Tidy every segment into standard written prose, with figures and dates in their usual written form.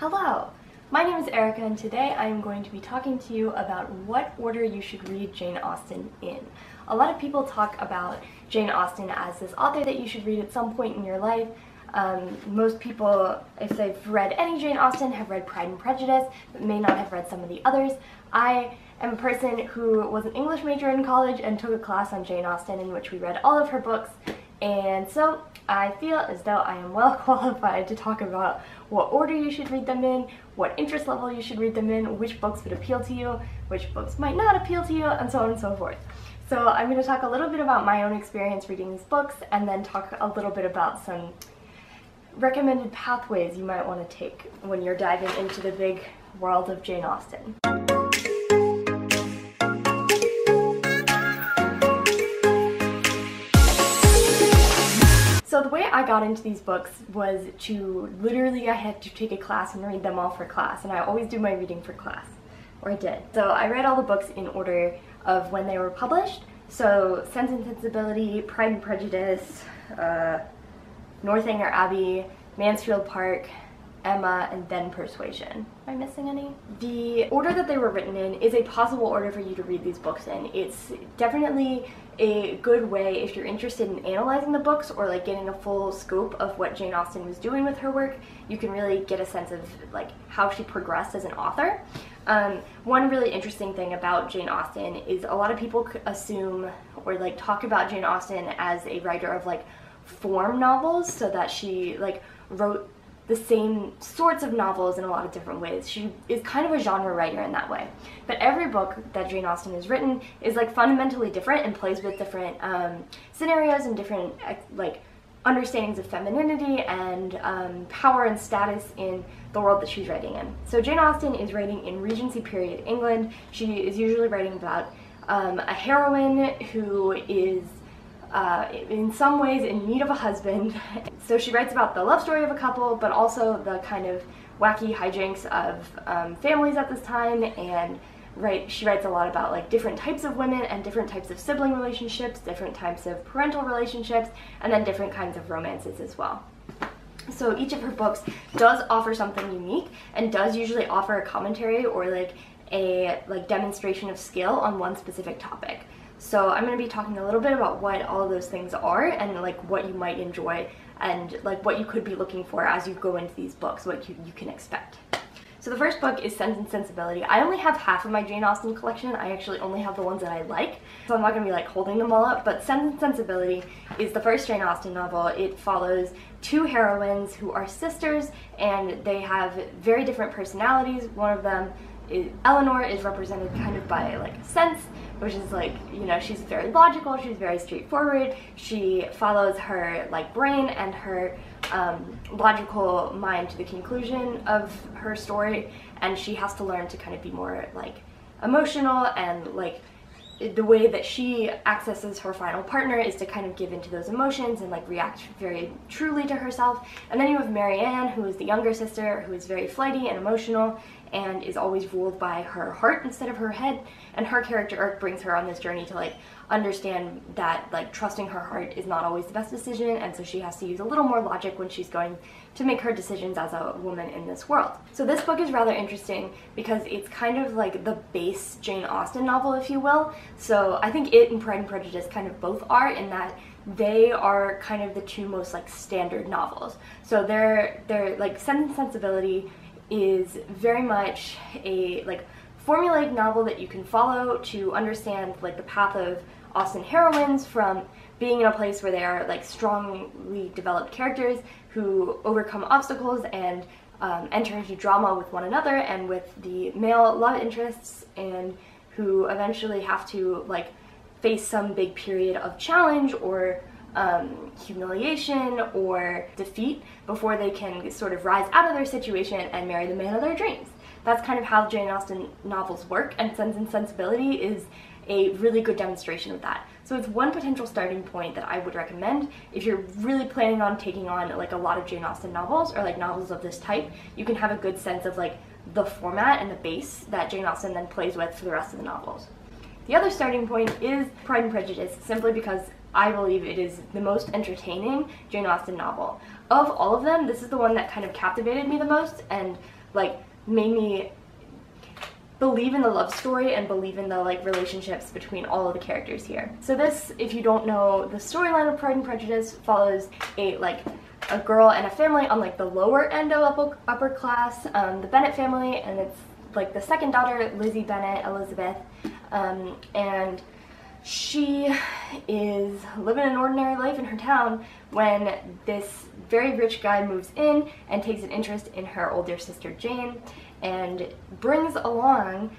Hello! My name is Erica and today I am going to be talking to you about what order you should read Jane Austen in. A lot of people talk about Jane Austen as this author that you should read at some point in your life. Most people, if they've read any Jane Austen, have read Pride and Prejudice, but may not have read some of the others. I am a person who was an English major in college and took a class on Jane Austen in which we read all of her books, and so I feel as though I am well qualified to talk about what order you should read them in, what interest level you should read them in, which books would appeal to you, which books might not appeal to you, and so on and so forth. So I'm going to talk a little bit about my own experience reading these books, and then talk a little bit about some recommended pathways you might want to take when you're diving into the big world of Jane Austen. So the way I got into these books was I had to take a class and read them all for class, and I always do my reading for class, or I did. So I read all the books in order of when they were published, so Sense and Sensibility, Pride and Prejudice, Northanger Abbey, Mansfield Park, Emma, and then Persuasion. Am I missing any? The order that they were written in is a possible order for you to read these books in. It's definitely a good way if you're interested in analyzing the books or like getting a full scope of what Jane Austen was doing with her work. You can really get a sense of like how she progressed as an author. One really interesting thing about Jane Austen is a lot of people assume or like talk about Jane Austen as a writer of like form novels, so that she like wrote the same sorts of novels in a lot of different ways. She is kind of a genre writer in that way. But every book that Jane Austen has written is like fundamentally different and plays with different scenarios and different like understandings of femininity and power and status in the world that she's writing in. So Jane Austen is writing in Regency period England. She is usually writing about a heroine who is in some ways in need of a husband. So she writes about the love story of a couple, but also the kind of wacky hijinks of families at this time, and she writes a lot about like different types of women and different types of sibling relationships, different types of parental relationships, and then different kinds of romances as well. So each of her books does offer something unique and does usually offer a commentary or like a demonstration of skill on one specific topic. So I'm going to be talking a little bit about what all of those things are and like what you might enjoy and like what you could be looking for as you go into these books, what you can expect. So the first book is Sense and Sensibility. I only have half of my Jane Austen collection. I actually only have the ones that I like, so I'm not going to be like holding them all up, but Sense and Sensibility is the first Jane Austen novel. It follows two heroines who are sisters, and they have very different personalities. One of them Eleanor is represented kind of by like sense, which is like, you know, she's very logical, she's very straightforward, she follows her like brain and her logical mind to the conclusion of her story, and she has to learn to kind of be more like emotional, and like the way that she accesses her final partner is to kind of give into those emotions and like react very truly to herself. And then you have Marianne, who is the younger sister, who is very flighty and emotional and is always ruled by her heart instead of her head, and her character arc brings her on this journey to like understand that like trusting her heart is not always the best decision, and so she has to use a little more logic when she's going to make her decisions as a woman in this world. So this book is rather interesting because it's kind of like the base Jane Austen novel, if you will. So I think it and Pride and Prejudice kind of both are, in that they are kind of the two most like standard novels. So they're like Sense and Sensibility is very much a like formulaic novel that you can follow to understand like the path of Austen heroines from being in a place where they are like strongly developed characters who overcome obstacles and enter into drama with one another and with the male love interests, and who eventually have to like face some big period of challenge or humiliation or defeat before they can sort of rise out of their situation and marry the man of their dreams. That's kind of how Jane Austen novels work, and Sense and Sensibility is a really good demonstration of that. So it's one potential starting point that I would recommend if you're really planning on taking on like a lot of Jane Austen novels or like novels of this type. You can have a good sense of like the format and the base that Jane Austen then plays with for the rest of the novels. The other starting point is Pride and Prejudice, simply because I believe it is the most entertaining Jane Austen novel. Of all of them, this is the one that kind of captivated me the most, and like made me believe in the love story and believe in the like relationships between all of the characters here. So this, if you don't know, the storyline of Pride and Prejudice follows a girl and a family on like the lower end of upper class, the Bennet family, and it's like the second daughter, Lizzie Bennet, Elizabeth, and she is living an ordinary life in her town when this very rich guy moves in and takes an interest in her older sister Jane and brings along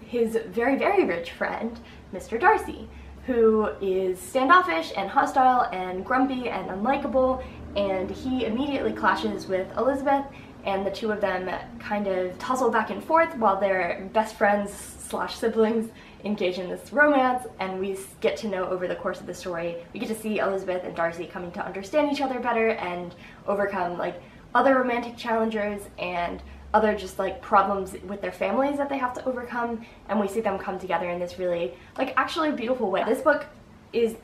his very, very rich friend, Mr. Darcy, who is standoffish and hostile and grumpy and unlikable, and he immediately clashes with Elizabeth, and the two of them kind of tussle back and forth while their best friends slash siblings engage in this romance, and we get to know over the course of the story, we get to see Elizabeth and Darcy coming to understand each other better and overcome like other romantic challengers and other just like problems with their families that they have to overcome, and we see them come together in this really like actually beautiful way. This book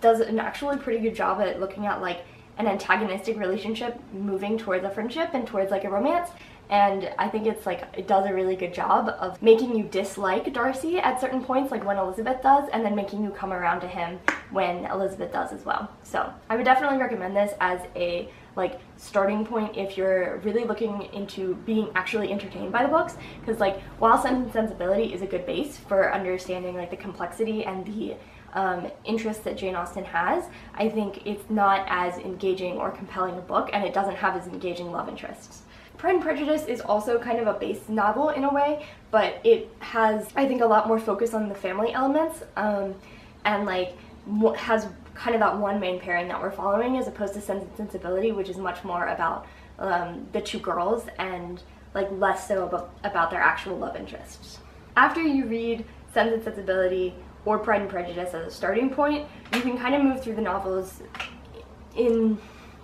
does an actually pretty good job at looking at like an antagonistic relationship moving towards a friendship and towards like a romance, and I think it does a really good job of making you dislike Darcy at certain points, like when Elizabeth does, and then making you come around to him when Elizabeth does as well. So I would definitely recommend this as a like starting point if you're really looking into being actually entertained by the books, because like while Sense and Sensibility is a good base for understanding like the complexity and the interests that Jane Austen has, I think it's not as engaging or compelling a book, and it doesn't have as engaging love interests. Pride and Prejudice is also kind of a base novel in a way, but it has, I think, a lot more focus on the family elements, and like has kind of that one main pairing that we're following, as opposed to Sense and Sensibility, which is much more about the two girls and like less so about their actual love interests. After you read Sense and Sensibility or Pride and Prejudice as a starting point, you can kind of move through the novels in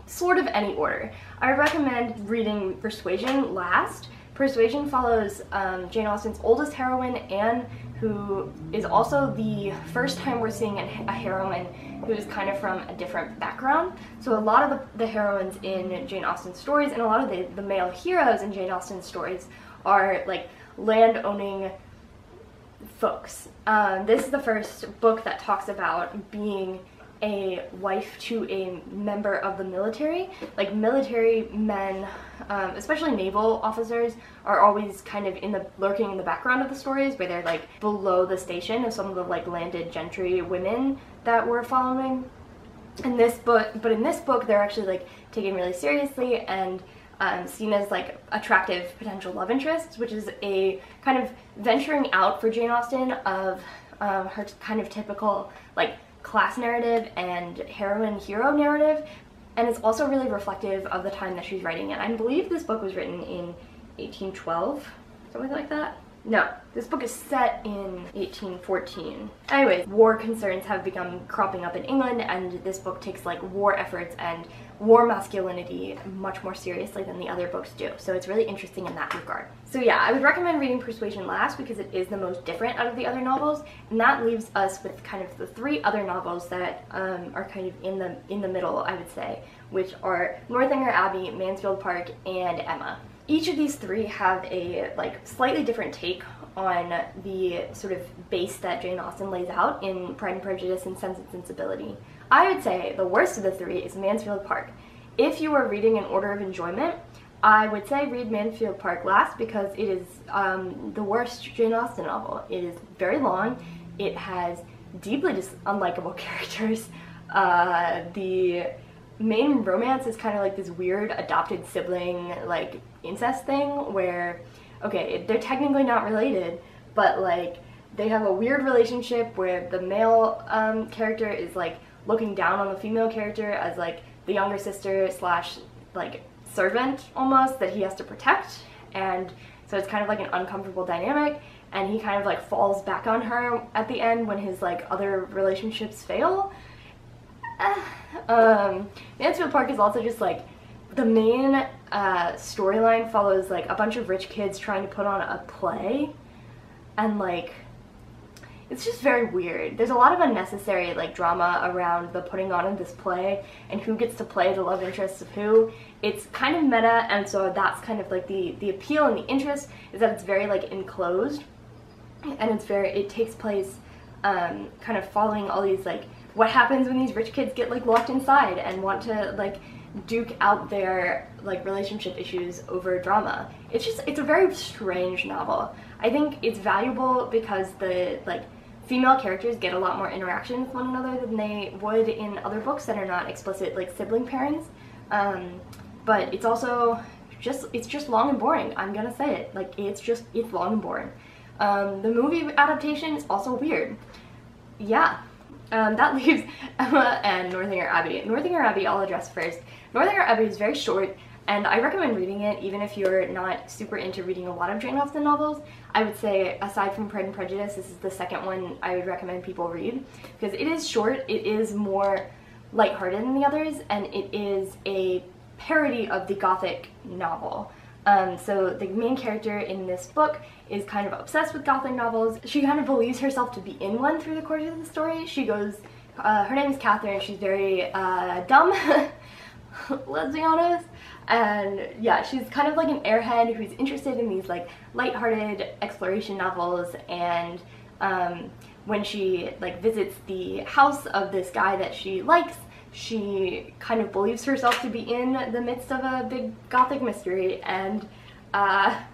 sort of any order. I recommend reading Persuasion last. Persuasion follows Jane Austen's oldest heroine, Anne, who is also the first time we're seeing a heroine who's kind of from a different background. So a lot of the heroines in Jane Austen's stories and a lot of the male heroes in Jane Austen's stories are like land-owning folks. This is the first book that talks about being a wife to a member of the military. Like military men, especially naval officers, are always kind of lurking in the background of the stories, where they're like below the station of some of the like landed gentry women that we're following in this book. But in this book, they're actually like taken really seriously and seen as like attractive potential love interests, which is a kind of venturing out for Jane Austen of her kind of typical like class narrative and heroine-hero narrative, and it's also really reflective of the time that she's writing in. I believe this book was written in 1812, something like that. No, this book is set in 1814. Anyways, war concerns have begun cropping up in England, and this book takes like war efforts and war masculinity much more seriously than the other books do. So it's really interesting in that regard. So yeah, I would recommend reading Persuasion last because it is the most different out of the other novels, and that leaves us with kind of the three other novels that are kind of in the middle, I would say, which are Northanger Abbey, Mansfield Park, and Emma. Each of these three have a like slightly different take on the sort of base that Jane Austen lays out in Pride and Prejudice and Sense and Sensibility. I would say the worst of the three is Mansfield Park. If you are reading in order of enjoyment, I would say read Mansfield Park last because it is the worst Jane Austen novel. It is very long. It has deeply unlikable characters. The main romance is kind of like this weird adopted sibling like incest thing where, okay, they're technically not related, but like they have a weird relationship where the male character is like looking down on the female character as like the younger sister slash like servant almost that he has to protect, and so it's kind of like an uncomfortable dynamic, and he kind of like falls back on her at the end when his like other relationships fail. Mansfield Park is also just like the main storyline follows like a bunch of rich kids trying to put on a play, and like it's just very weird. There's a lot of unnecessary like drama around the putting on of this play and who gets to play the love interests of who. It's kind of meta, and so that's kind of like the appeal and the interest is that it's very like enclosed, and it takes place kind of following all these like what happens when these rich kids get like locked inside and want to like duke out their like relationship issues over drama. It's a very strange novel. I think it's valuable because the like female characters get a lot more interaction with one another than they would in other books that are not explicit like sibling pairings. But it's also just long and boring. I'm gonna say it. Like it's long and boring. The movie adaptation is also weird. Yeah. That leaves Emma and Northanger Abbey. Northanger Abbey I'll address first. Northanger Abbey is very short, and I recommend reading it even if you're not super into reading a lot of Jane Austen novels. I would say, aside from Pride and Prejudice, this is the second one I would recommend people read, because it is short, it is more lighthearted than the others, and it is a parody of the Gothic novel. So the main character in this book is kind of obsessed with Gothic novels. She kind of believes herself to be in one through the course of the story. She goes, her name is Catherine, she's very dumb, let's be honest. And yeah, she's kind of like an airhead who's interested in these like lighthearted exploration novels, and when she like visits the house of this guy that she likes, she kind of believes herself to be in the midst of a big Gothic mystery, and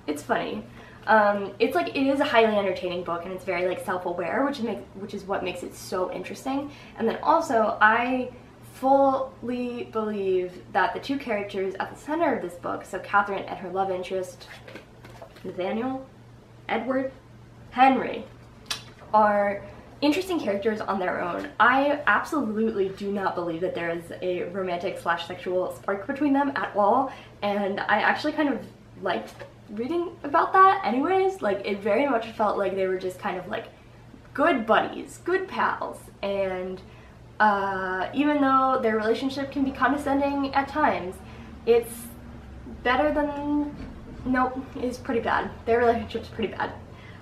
it's funny. It is a highly entertaining book, and it's very like self-aware, which is what makes it so interesting. And then also, I fully believe that the two characters at the center of this book, so Catherine and her love interest, Nathaniel, Edward, Henry, are interesting characters on their own. I absolutely do not believe that there is a romantic / sexual spark between them at all, and I actually kind of liked reading about that anyways. Like, it very much felt like they were just kind of like good buddies, good pals, and even though their relationship can be condescending at times, it's better than, nope, it's pretty bad. Their relationship's pretty bad.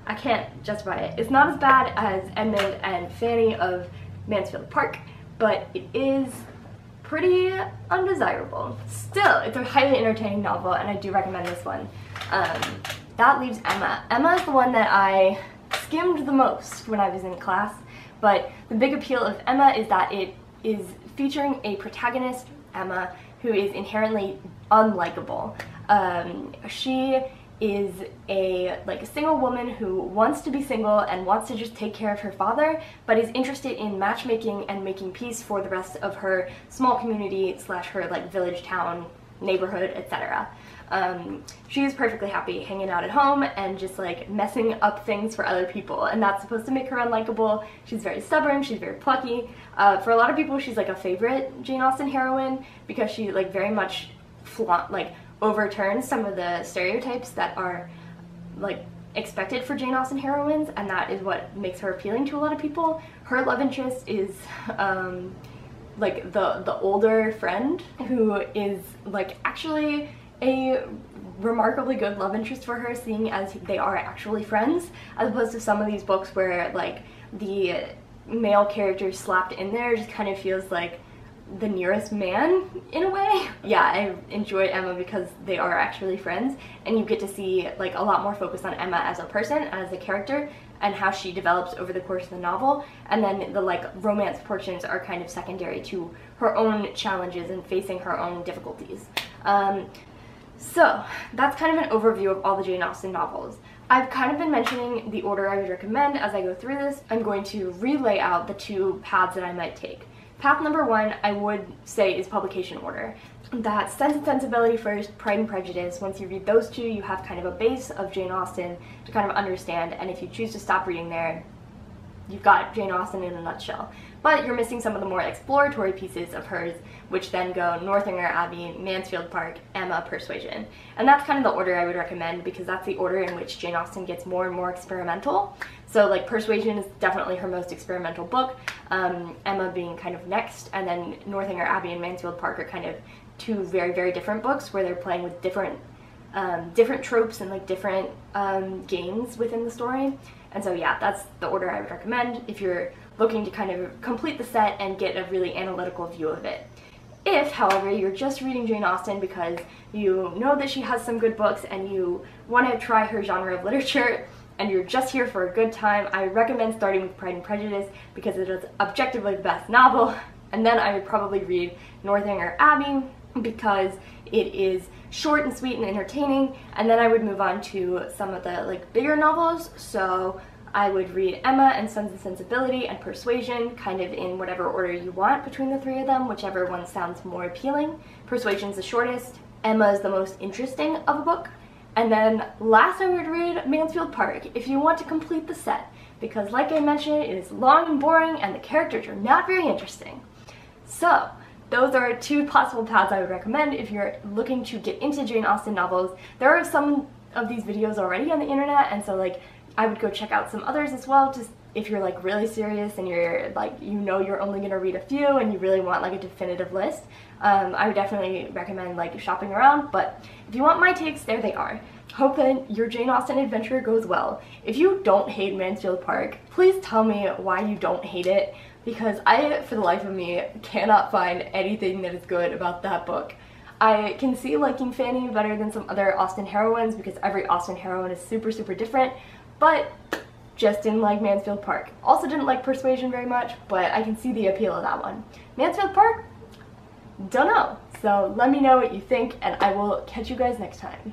I can't justify it. It's not as bad as Edmund and Fanny of Mansfield Park, but it is pretty undesirable. Still, it's a highly entertaining novel, and I do recommend this one. That leaves Emma. Emma is the one that I skimmed the most when I was in class, but the big appeal of Emma is that it is featuring a protagonist, Emma, who is inherently unlikable. She is a single woman who wants to be single and wants to just take care of her father, but is interested in matchmaking and making peace for the rest of her small community / her village, town, neighborhood, etc. She is perfectly happy hanging out at home and just messing up things for other people, and that's supposed to make her unlikable. She's very stubborn, she's very plucky. For a lot of people, she's a favorite Jane Austen heroine because she very much overturns some of the stereotypes that are expected for Jane Austen heroines, and that is what makes her appealing to a lot of people. Her love interest is the older friend, who is actually a remarkably good love interest for her, seeing as they are actually friends, as opposed to some of these books where the male character slapped in there just kind of feels like the nearest man in a way. Yeah, I enjoy Emma because they are actually friends, and you get to see a lot more focus on Emma as a person, as a character, and how she develops over the course of the novel, and then the romance portions are kind of secondary to her own challenges and facing her own difficulties. So that's kind of an overview of all the Jane Austen novels. I've kind of been mentioning the order I would recommend as I go through this. I'm going to relay out the two paths that I might take. Path number one, I would say, is publication order. That's Sense and Sensibility first, Pride and Prejudice. Once you read those two, you have kind of a base of Jane Austen to kind of understand, and if you choose to stop reading there, you've got Jane Austen in a nutshell. But you're missing some of the more exploratory pieces of hers, which then go Northanger Abbey, Mansfield Park, Emma, Persuasion. And that's kind of the order I would recommend, because that's the order in which Jane Austen gets more and more experimental. So Persuasion is definitely her most experimental book, Emma being kind of next, and then Northanger Abbey and Mansfield Park are kind of two very, very different books where they're playing with different different tropes and like different games within the story. And so yeah, that's the order I would recommend if you're looking to kind of complete the set and get a really analytical view of it. If, however, you're just reading Jane Austen because you know that she has some good books and you want to try her genre of literature and you're just here for a good time, I recommend starting with Pride and Prejudice because it is objectively the best novel. And then I would probably read Northanger Abbey because it is short and sweet and entertaining. And then I would move on to some of the like bigger novels. So I would read Emma and Sense and Sensibility and Persuasion, kind of in whatever order you want between the three of them, whichever one sounds more appealing. Persuasion's the shortest, Emma is the most interesting of a book, and then last I would read Mansfield Park if you want to complete the set, because like I mentioned, it is long and boring and the characters are not very interesting. So those are two possible paths I would recommend if you're looking to get into Jane Austen novels. There are some of these videos already on the internet, and so like I would go check out some others as well, just if you're like really serious and you're like, you know, you're only gonna read a few and you really want like a definitive list. I would definitely recommend like shopping around, but if you want my takes, there they are. Hope that your Jane Austen adventure goes well. If you don't hate Mansfield Park, please tell me why you don't hate it, because I, for the life of me, cannot find anything that is good about that book. I can see liking Fanny better than some other Austen heroines because every Austen heroine is super, super different, but just didn't like Mansfield Park. Also didn't like Persuasion very much, but I can see the appeal of that one. Mansfield Park? Don't know. So let me know what you think, and I will catch you guys next time.